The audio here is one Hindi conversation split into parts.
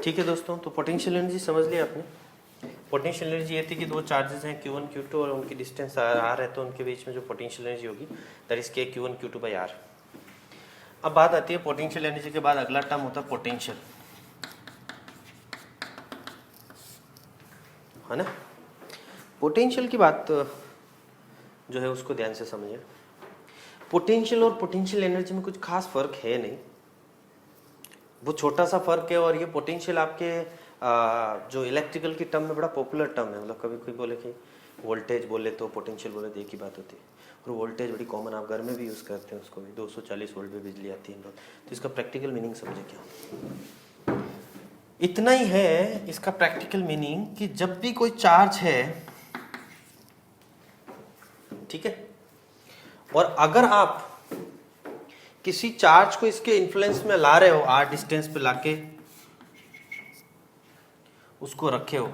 ठीक है दोस्तों, तो पोटेंशियल एनर्जी समझ लिया आपने। पोटेंशियल एनर्जी ये थी कि दो चार्जेस हैं Q1 Q2 और उनकी डिस्टेंस R है, तो उनके बीच में जो पोटेंशियल एनर्जी होगी that is K Q1 Q2 by R। अब बात आती है पोटेंशियल एनर्जी के बाद अगला टर्म होता है पोटेंशियल, है ना। पोटेंशियल की बात जो है उसको ध्यान से समझिए। पोटेंशियल और पोटेंशियल एनर्जी में कुछ खास फर्क है नहीं, वो छोटा सा फर्क है। और ये पोटेंशियल आपके जो इलेक्ट्रिकल की टर्म में बड़ा पॉपुलर टर्म है। मतलब कभी कोई बोले कि वोल्टेज बोले तो पोटेंशियल बोले तो एक ही बात होती है। और वोल्टेज बड़ी कॉमन, आप घर में भी यूज़ करते हैं उसको भी, 240 वोल्ट पे बिजली आती है। तो इसका प्रैक्टिकल मीनिंग समझे क्या, इतना ही है इसका प्रैक्टिकल मीनिंग कि जब भी कोई चार्ज है, ठीक है, और अगर आप किसी चार्ज को इसके इन्फ्लुएंस में ला रहे हो, आर डिस्टेंस पे लाके उसको रखे हो,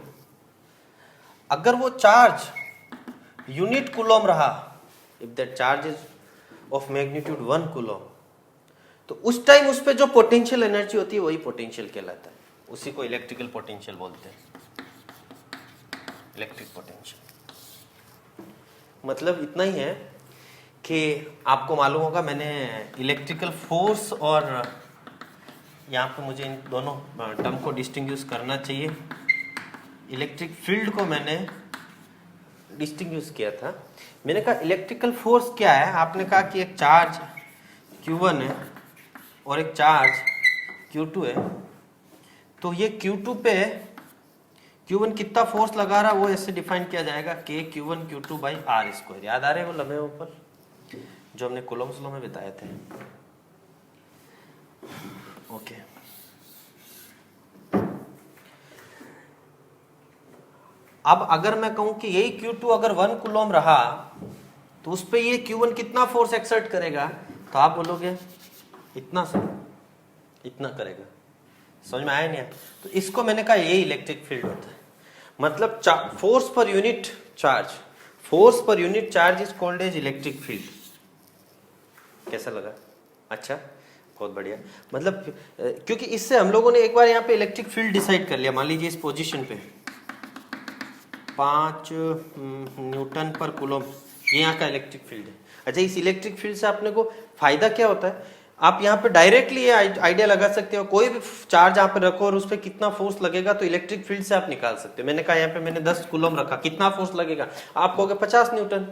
अगर वो चार्ज यूनिट कूलम रहा, if that charge is of magnitude 1 coulomb, तो उस टाइम उस पे जो पोटेंशियल एनर्जी होती है वही पोटेंशियल कहलाता है। उसी को इलेक्ट्रिकल पोटेंशियल बोलते हैं, इलेक्ट्रिक पोटेंशियल। मतलब इतना ही है कि आपको मालूम होगा, मैंने इलेक्ट्रिकल फोर्स और यहाँ पे मुझे इन दोनों टर्म को डिस्टिंग्विश करना चाहिए। इलेक्ट्रिक फील्ड को मैंने डिस्टिंग्विश किया था। मैंने कहा इलेक्ट्रिकल फोर्स क्या है, आपने कहा कि एक चार्ज Q1 है और एक चार्ज Q2 है, तो ये Q2 पे Q1 कितना फोर्स लगा रहा है वो ऐसे डिफाइन किया जाएगा K Q1 Q2 by R square. याद आ रहे हैं वो लम्हे ऊपर जो हमने कूलम्स लॉ में बताए थे। ओके, अब अगर मैं कहूं कि यही Q2 अगर 1 कूलम रहा तो उस पे ये Q1 कितना फोर्स एक्सर्ट करेगा, तो आप बोलोगे इतना सा, इतना करेगा। समझ में आया नहीं? तो इसको मैंने कहा यही इलेक्ट्रिक फील्ड होता है। मतलब force per unit charge, force per unit charge is called as electric field. कैसा लगा? अच्छा, बहुत बढ़िया। मतलब क्योंकि इससे हम लोगों ने एक बार यहाँ पे इलेक्ट्रिक फील्ड डिसाइड कर लिया। मान लीजिए इस पोजीशन पे 5 न्यूटन पर कूलम, ये यहाँ का इलेक्ट्रिक फील्ड है। अच्छा, इस इलेक्ट्रिक फील्ड से आपने को फायदा क्या होता है, आप यहाँ पे डायरेक्टली ये आइडिया लगा सकते हो, कोई भी चार्ज यहाँ पे रखो और उस पर कितना फोर्स लगेगा तो इलेक्ट्रिक फील्ड से आप निकाल सकते हो। मैंने कहा यहाँ पे मैंने 10 कूलम रखा, कितना फोर्स लगेगा, आप कहोगे 50 न्यूटन,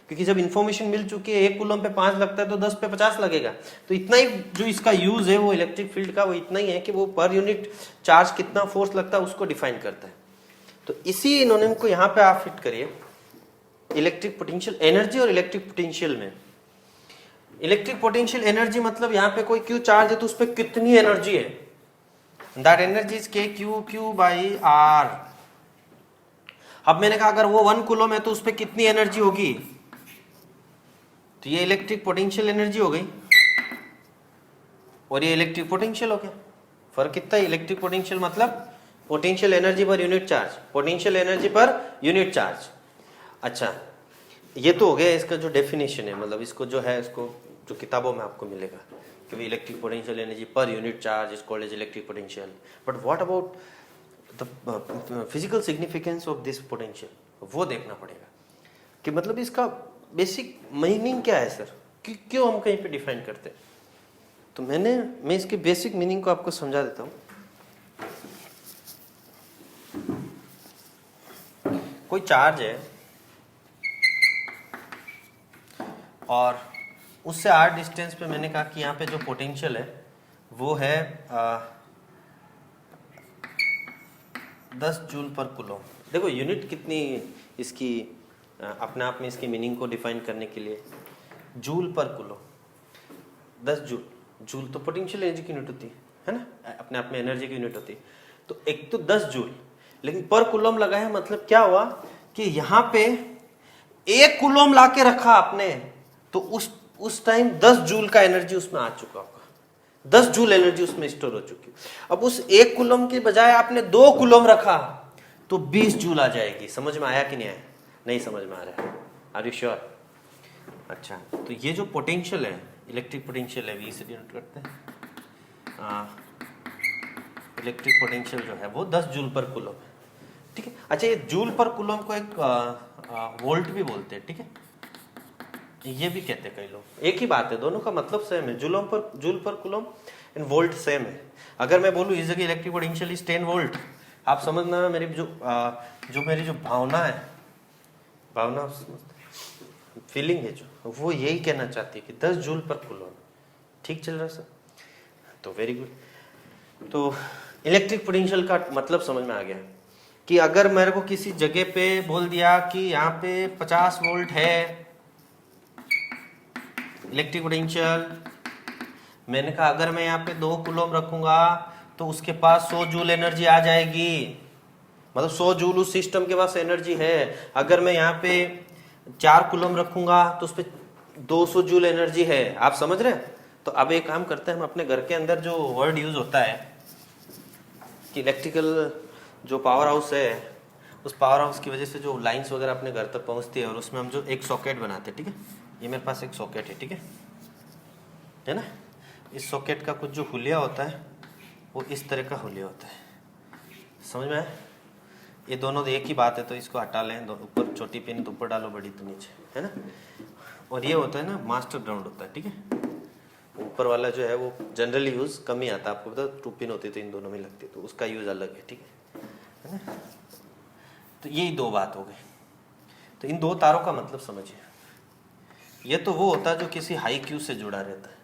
क्योंकि जब इन्फॉर्मेशन मिल चुकी है 1 कूलम पे 5 लगता है तो 10 पे 50 लगेगा। तो इतना ही जो इसका यूज है वो इलेक्ट्रिक फील्ड का, वो इतना ही है कि वो पर यूनिट चार्ज कितना फोर्स लगता है उसको डिफाइन करता है। तो इसी इन्होंने को यहाँ पे आप फिट करिए इलेक्ट्रिक पोटेंशियल एनर्जी और इलेक्ट्रिक पोटेंशियल में। इलेक्ट्रिक पोटेंशियल एनर्जी मतलब यहाँ पे कोई क्यू चार्ज है तो उस पर कितनी एनर्जी है, दैट एनर्जी इज के क्यू क्यू बाई आर। अब मैंने कहा अगर वो 1 कूलम है तो उस पर कितनी एनर्जी होगी, तो ये इलेक्ट्रिक पोटेंशियल एनर्जी हो गई और ये इलेक्ट्रिक पोटेंशियल हो गया। फर्क कितना है, इलेक्ट्रिक पोटेंशियल मतलब potential energy per unit charge, potential energy per unit charge. अच्छा, ये तो हो गया इसका जो डेफिनेशन है, मतलब इसको जो है इसको जो किताबों में आपको मिलेगा कि electric potential energy per unit charge is called as electric potential. But what about the physical significance of this potential, वो देखना पड़ेगा कि मतलब इसका बेसिक मीनिंग क्या है सर, क्यों हम कहीं पे डिफाइन करते हैं। तो मैं इसके बेसिक मीनिंग को आपको समझा देता हूँ। कोई चार्ज है और उससे r डिस्टेंस पे मैंने कहा कि यहाँ पे जो पोटेंशियल है वो है 10 जूल पर कूलम। देखो यूनिट कितनी इसकी अपने आप में इसकी मीनिंग को डिफाइन करने के लिए, जूल पर कूलम, 10 जूल। जूल तो पोटेंशियल एनर्जी की यूनिट होती है ना, अपने आप में एनर्जी की यूनिट होती है। तो एक तो 10 जूल, लेकिन पर कूलम लगा है, मतलब क्या हुआ कि यहाँ पे 1 कूलम ला के रखा आपने तो उस टाइम 10 जूल का एनर्जी उसमें आ चुका होगा, 10 जूल एनर्जी उसमें स्टोर हो चुकी। अब उस 1 कूलम के बजाय आपने 2 कूलम रखा तो 20 जूल आ जाएगी। समझ में आया कि नहीं आया? नहीं समझ में आ रहा है? Are you sure? अच्छा, तो ये जो पोटेंशियल है, इलेक्ट्रिक पोटेंशियल है, V से डिनोट करते हैं। इलेक्ट्रिक पोटेंशियल जो है वो 10 जूल पर कूलम है, ठीक है। अच्छा, ये जूल पर कूलम को एक वोल्ट भी बोलते हैं, ठीक है, ये भी कहते हैं कई लोग। एक ही बात है, दोनों का मतलब सेम है, जूल पर कूलम एंड वोल्ट सेम है। अगर मैं बोलूँ इस जगह इलेक्ट्रिक पोटेंशियल इज 10 वोल्ट, आप समझना मेरी मेरी जो भावना फीलिंग है जो, वो यही कहना चाहती है कि 10 जूल पर कूलम। ठीक चल रहा है सर? तो वेरी गुड। तो इलेक्ट्रिक पोटेंशियल का मतलब समझ में आ गया कि अगर मेरे को किसी जगह पे बोल दिया कि यहाँ पे 50 वोल्ट है इलेक्ट्रिक पोटेंशियल, मैंने कहा अगर मैं यहाँ पे 2 कूलम रखूंगा तो उसके पास 100 जूल एनर्जी आ जाएगी, मतलब 100 जूल उस सिस्टम के पास एनर्जी है। अगर मैं यहाँ पे 4 कूलम रखूंगा तो उस पर 200 जूल एनर्जी है। आप समझ रहे हैं? तो अब एक काम करते हैं, हम अपने घर के अंदर जो वर्ड यूज होता है कि इलेक्ट्रिकल जो पावर हाउस है, उस पावर हाउस की वजह से जो लाइंस वगैरह अपने घर तक पहुंचती है, और उसमें हम जो एक सॉकेट बनाते हैं, ठीक है, ये मेरे पास एक सॉकेट है, ठीक है ना। इस सॉकेट का कुछ जो हुलिया होता है वो इस तरह का हुलिया होता है, समझ में आया? ये दोनों एक ही बात है, तो इसको हटा लें, ऊपर छोटी पिन तो ऊपर डालो, बड़ी तो नीचे, है ना। और ये होता है ना मास्टर ग्राउंड होता है, ठीक है। ऊपर वाला जो है वो जनरली यूज कम ही आता है, आपको पता, 2 पिन होती है तो इन दोनों में लगती है, तो उसका यूज अलग है, ठीक है ना। तो यही 2 बात हो गई। तो इन 2 तारों का मतलब समझिए, ये तो वो होता है जो किसी हाई क्यू से जुड़ा रहता है,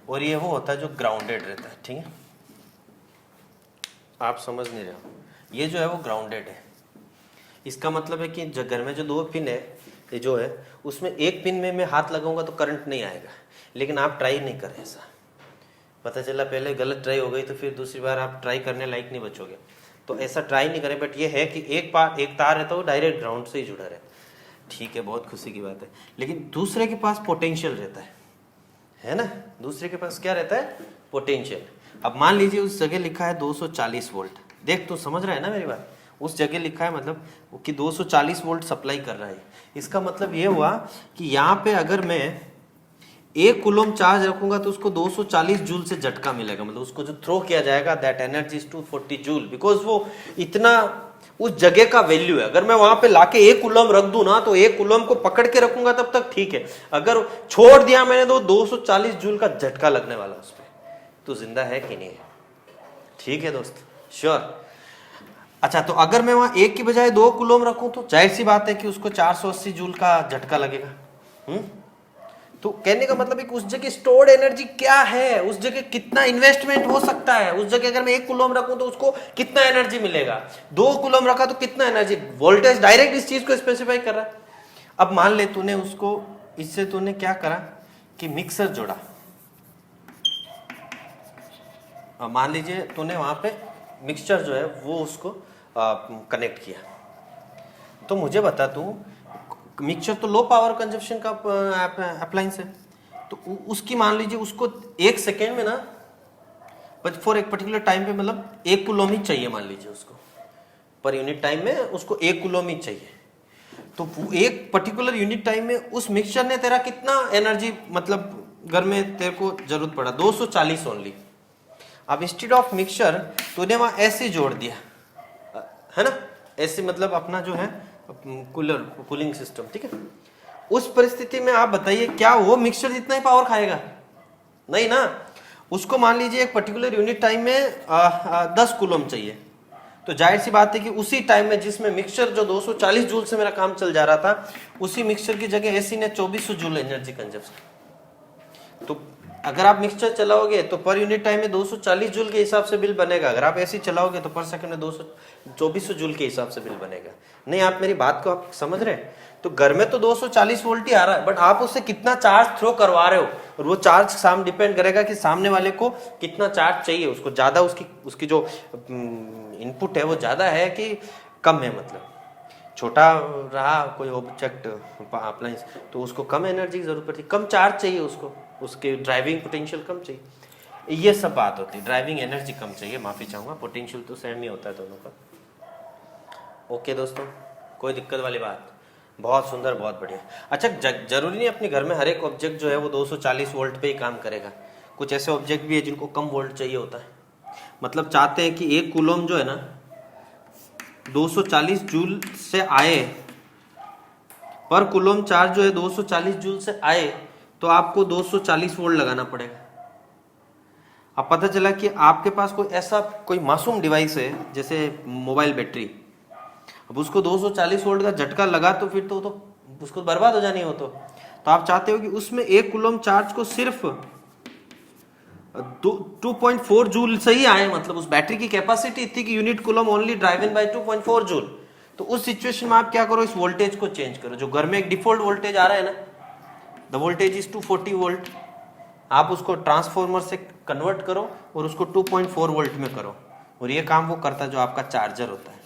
और ये वो होता है जो ग्राउंडेड रहता है, ठीक है। आप समझ नहीं रहे हो, ये जो है वो ग्राउंडेड है। इसका मतलब है कि घर में जो 2 पिन है, ये जो है उसमें एक पिन में मैं हाथ लगाऊंगा तो करंट नहीं आएगा, लेकिन आप ट्राई नहीं करें ऐसा, पता चला पहले गलत ट्राई हो गई तो फिर दूसरी बार आप ट्राई करने लायक नहीं बचोगे, तो ऐसा ट्राई नहीं करें। बट ये है कि एक तार रहता है वो डायरेक्ट ग्राउंड से ही जुड़ा रहता है, ठीक है, बहुत खुशी की बात है। लेकिन दूसरे के पास पोटेंशियल रहता है ना, दूसरे के पास क्या रहता है? पोटेंशियल। अब मान लीजिए उस जगह लिखा है 240 वोल्ट, देख तो समझ रहा है ना मेरी बात, उस जगह लिखा है मतलब कि 240 वोल्ट सप्लाई कर रहा है। इसका मतलब ये हुआ कि यहाँ पे अगर मैं 1 कूलम चार्ज रखूंगा तो उसको 240 जूल से झटका मिलेगा, मतलब उसको जो थ्रो किया जाएगा that energy is 240 joule, because वो इतना उस जगह का वैल्यू है। अगर मैं वहां पे लाके 1 कूलम रख दूं ना, तो 1 कूलम को पकड़ के रखूंगा तब तक ठीक है, अगर छोड़ दिया मैंने तो 240 जूल का झटका लगने वाला उस पर, तो जिंदा है कि नहीं है? ठीक है दोस्त, श्योर। अच्छा, तो अगर मैं वहां 1 की बजाय 2 कूलम रखूं तो जाहिर सी बात है कि उसको 480 जूल का झटका लगेगा। तो कहने का मतलब है कि उस जगह स्टोर्ड एनर्जी क्या है, उस जगह कितना इन्वेस्टमेंट हो सकता है, उस जगह अगर मैं 1 कूलम रखूं तो उसको कितना एनर्जी मिलेगा, 2 कूलम रखा तो कितना एनर्जी। वोल्टेज डायरेक्ट इस चीज को स्पेसिफाई कर रहा है। अब मान ले तूने उसको, इससे तूने क्या करा कि मिक्सर जोड़ा, मान लीजिए तूने वहां पे मिक्सचर जो है वो उसको कनेक्ट किया, तो मुझे बता, तू मिक्सचर तो लो पावर कंजप्शन का अप्लायंस है, तो उसकी मान लीजिए उसको 1 सेकेंड में ना, फॉर एक पर्टिकुलर टाइम पे मतलब 1 कूलम ही चाहिए, मान लीजिए उसको पर यूनिट टाइम में उसको 1 कूलम ही चाहिए, तो एक पर्टिकुलर यूनिट टाइम में उस मिक्सचर ने तेरा कितना एनर्जी, मतलब घर में तेरे को जरूरत पड़ा 240 ओनली। अब इंस्टेड ऑफ मिक्सचर तूने वहां ऐसे जोड़ दिया, है ना, ऐसे मतलब अपना जो है कूलिंग सिस्टम, ठीक है। उस परिस्थिति में आप बताइए क्या वो मिक्सचर जितना ही पावर खाएगा? नहीं ना। उसको मान लीजिए एक पर्टिकुलर यूनिट टाइम में 10 कूलम चाहिए, तो जाहिर सी बात है कि उसी टाइम में जिसमें मिक्सचर जो 240 जूल से मेरा काम चल जा रहा था, उसी मिक्सचर की जगह एसी ने 2400 जूल एनर्जी कंजप्शन। तो अगर आप मिक्सचर चलाओगे तो पर यूनिट टाइम में 240 जूल के हिसाब से बिल बनेगा, अगर आप एसी चलाओगे तो पर सेकंड में 2400 जूल के हिसाब से बिल बनेगा। नहीं, आप मेरी बात को आप समझ रहे हैं? तो घर में तो 240 वोल्ट ही आ रहा है, बट आप उससे कितना चार्ज थ्रो करवा रहे हो, और वो चार्ज साम डिपेंड करेगा कि सामने वाले को कितना चार्ज चाहिए, उसको ज्यादा उसकी जो इनपुट है वो ज्यादा है कि कम है, मतलब छोटा रहा कोई ऑब्जेक्ट अप्लायंस तो उसको कम एनर्जी की जरूरत पड़ती है, कम चार्ज चाहिए उसको, उसके ड्राइविंग पोटेंशियल कम चाहिए, ये सब बात होती है। ड्राइविंग एनर्जी कम चाहिए, माफी चाहूंगा, पोटेंशियल तो सेम ही होता है दोनों का। ओके दोस्तों, कोई दिक्कत वाली बात? बहुत सुंदर, बहुत बढ़िया। अच्छा, जरूरी नहीं अपने घर में हर एक ऑब्जेक्ट जो है वो 240 वोल्ट पे ही काम करेगा, कुछ ऐसे ऑब्जेक्ट भी है जिनको कम वोल्ट चाहिए होता है। मतलब चाहते हैं कि 1 कूलम जो है ना 240 जूल से आए, पर कूलम चार्ज जो है 240 जूल से आए तो आपको 240 वोल्ट लगाना पड़ेगा। अब पता चला कि आपके पास कोई ऐसा कोई मासूम डिवाइस है जैसे मोबाइल बैटरी, अब उसको 240 वोल्ट का झटका लगा तो फिर तो उसको बर्बाद हो जानी हो। तो आप चाहते हो कि उसमें 1 कूलम चार्ज को सिर्फ 2.4 जूल से ही आए, मतलब उस बैटरी की कैपेसिटी इतनी कि unit coulomb only driven by 2.4 joule. तो उस सिचुएशन में आप क्या करो, इस वोल्टेज को चेंज करो। जो घर में एक डिफॉल्ट वोल्टेज आ रहा है ना, द वोल्टेज इज 240 वोल्ट, आप उसको ट्रांसफॉर्मर से कन्वर्ट करो और उसको 2.4 वोल्ट में करो, और ये काम वो करता है जो आपका चार्जर होता है।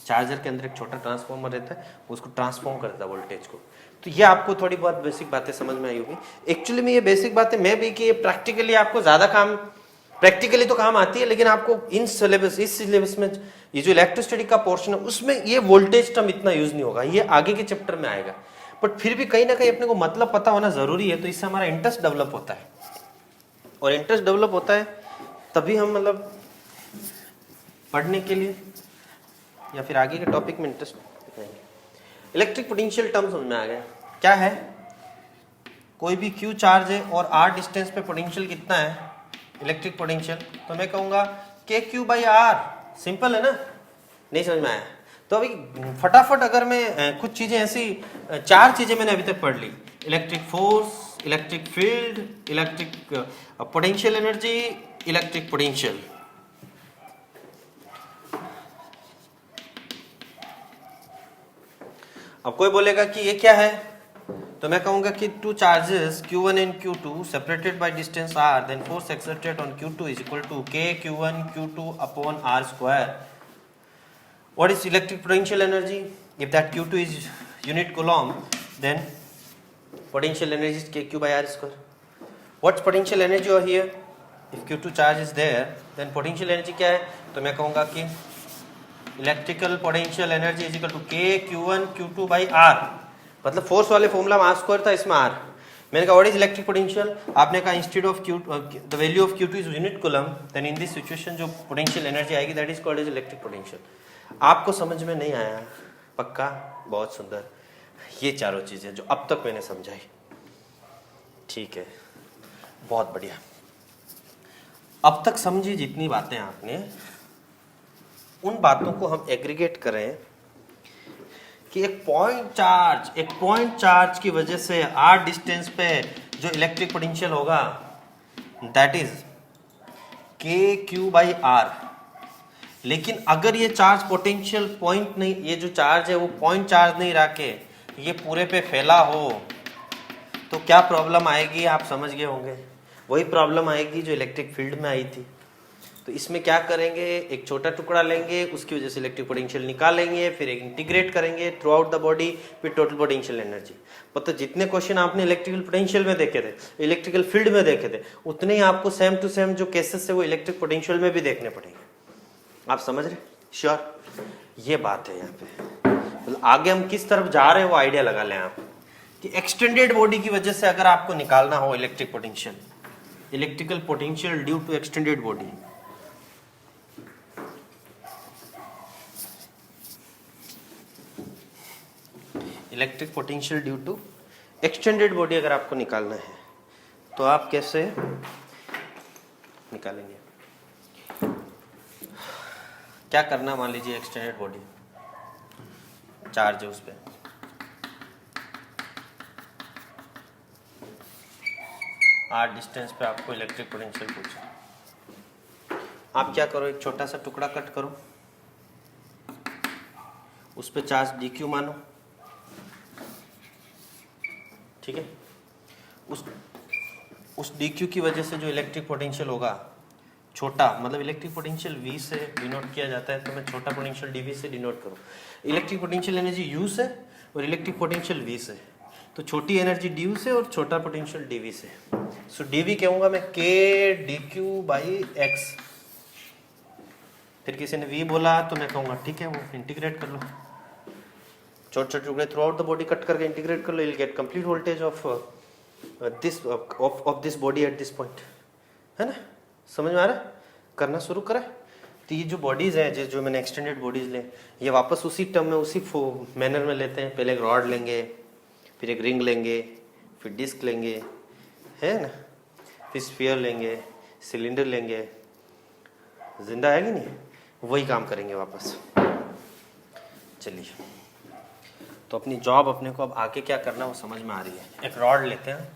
चार्जर के अंदर एक छोटा ट्रांसफॉर्मर रहता है, उसको ट्रांसफॉर्म करता है वोल्टेज को। तो ये आपको थोड़ी बहुत बेसिक बातें समझ में आई होगी। एक्चुअली में ये बेसिक बातें मैं भी कि प्रैक्टिकली आपको ज्यादा काम, प्रैक्टिकली तो काम आती है, लेकिन आपको इस सिलेबस में ये जो इलेक्ट्रोस्टैटिक का पोर्शन है उसमें ये वोल्टेज टर्म इतना यूज नहीं होगा, ये आगे के चैप्टर में आएगा। बट फिर भी कहीं ना कहीं अपने को मतलब पता होना जरूरी है, तो इससे हमारा इंटरेस्ट डेवलप होता है, और इंटरेस्ट डेवलप होता है तभी हम मतलब पढ़ने के लिए या फिर आगे के टॉपिक में इंटरेस्ट दिखाएंगे। इलेक्ट्रिक पोटेंशियल टर्म समझ में आ गया क्या है? कोई भी Q चार्ज है और R डिस्टेंस पे पोटेंशियल कितना है, इलेक्ट्रिक पोटेंशियल, तो मैं कहूंगा KQ/R। सिंपल है ना? नहीं समझ में आया? तो अभी फटाफट अगर मैं कुछ चीजें ऐसी, 4 चीजें मैंने अभी तक पढ़ ली, electric force, electric field, electric potential energy, electric potential. अब कोई बोलेगा कि ये क्या है, तो मैं कहूंगा कि 2 charges Q1 and Q2 separated by distance R, then force exerted on Q2 is equal to KQ1 Q2 upon R square. What is electric potential energy? If that Q2 is unit coulomb, then potential energy is KQ/R square. What's potential energy over here? If Q2 charge is there, then potential energy क्या है? तो मैं कहूंगा कि electrical potential energy is equal to KQ1 Q2/R। मतलब फोर्स वाले फॉर्मूला में R स्क्वायर था, इसमें R। मैंने कहा व्हाट इज इलेक्ट्रिक पोटेंशियल, आपने कहा instead of Q the value of Q2 is unit coulomb, then in this situation जो पोटेंशियल एनर्जी आएगी that is called as electric potential. आपको समझ में नहीं आया? पक्का? बहुत सुंदर। ये चारों चीजें जो अब तक मैंने समझाई, ठीक है, बहुत बढ़िया। अब तक समझी जितनी बातें आपने, उन बातों को हम एग्रीगेट करें कि एक पॉइंट चार्ज की वजह से R डिस्टेंस पे जो इलेक्ट्रिक पोटेंशियल होगा दैट इज KQ/R। लेकिन अगर ये चार्ज पोटेंशियल पॉइंट नहीं, ये जो चार्ज है वो पॉइंट चार्ज नहीं रह के ये पूरे पे फैला हो, तो क्या प्रॉब्लम आएगी आप समझ गए होंगे। वही प्रॉब्लम आएगी जो इलेक्ट्रिक फील्ड में आई थी। तो इसमें क्या करेंगे, एक छोटा टुकड़ा लेंगे, उसकी वजह से इलेक्ट्रिक पोटेंशियल निकालेंगे, फिर एक इंटीग्रेट करेंगे थ्रू आउट द बॉडी, फिर टोटल पोटेंशियल एनर्जी। मतलब जितने क्वेश्चन आपने इलेक्ट्रिकल पोटेंशियल में देखे थे, इलेक्ट्रिकल फील्ड में देखे थे, उतने ही आपको सेम टू सेम जो केसेस है वो इलेक्ट्रिक पोटेंशियल में भी देखने पड़ेंगे। आप समझ रहे? श्योर? ये बात है यहाँ पे। मतलब आगे हम किस तरफ जा रहे हैं वो आइडिया लगा लें आप, कि एक्सटेंडेड बॉडी की वजह से अगर आपको निकालना हो electric potential, electrical potential due to extended body, electric potential due to extended body अगर आपको निकालना है तो आप कैसे निकालेंगे? क्या करना, मान लीजिए एक्सटेंडेड बॉडी चार्ज है, उस पर R डिस्टेंस पे आपको इलेक्ट्रिक पोटेंशियल पूछा। आप क्या करो, एक छोटा सा टुकड़ा कट करो, उस पे चार्ज dq मानो, ठीक है। उस dq की वजह से जो इलेक्ट्रिक पोटेंशियल होगा छोटा, मतलब इलेक्ट्रिक पोटेंशियल V से डिनोट किया जाता है, तो मैं छोटा पोटेंशियल dV से डिनोट करूँ। इलेक्ट्रिक पोटेंशियल एनर्जी U से और इलेक्ट्रिक पोटेंशियल V से, तो छोटी एनर्जी du से और छोटा पोटेंशियल dV से। सो dV कहूँगा मैं K dq/x। फिर किसी ने V बोला तो मैं कहूँगा ठीक है, वो इंटीग्रेट कर लो, छोटे छोटे टुकड़े through out the body cut करके इंटीग्रेट कर लो, you'll get complete voltage of this body at this point, है ना? समझ में आ रहा है? करना शुरू करें। तो ये जो बॉडीज़ है जो मैंने एक्सटेंडेड बॉडीज़ ले, ये वापस उसी टर्म में उसी मैनर में लेते हैं। पहले एक रॉड लेंगे, फिर एक रिंग लेंगे, फिर डिस्क लेंगे, है ना, फिर स्फीयर लेंगे, सिलेंडर लेंगे, जिंदा है कि नहीं, वही काम करेंगे वापस। चलिए, तो अपनी जॉब अपने को अब आगे क्या करना है वो समझ में आ रही है। एक रॉड लेते हैं,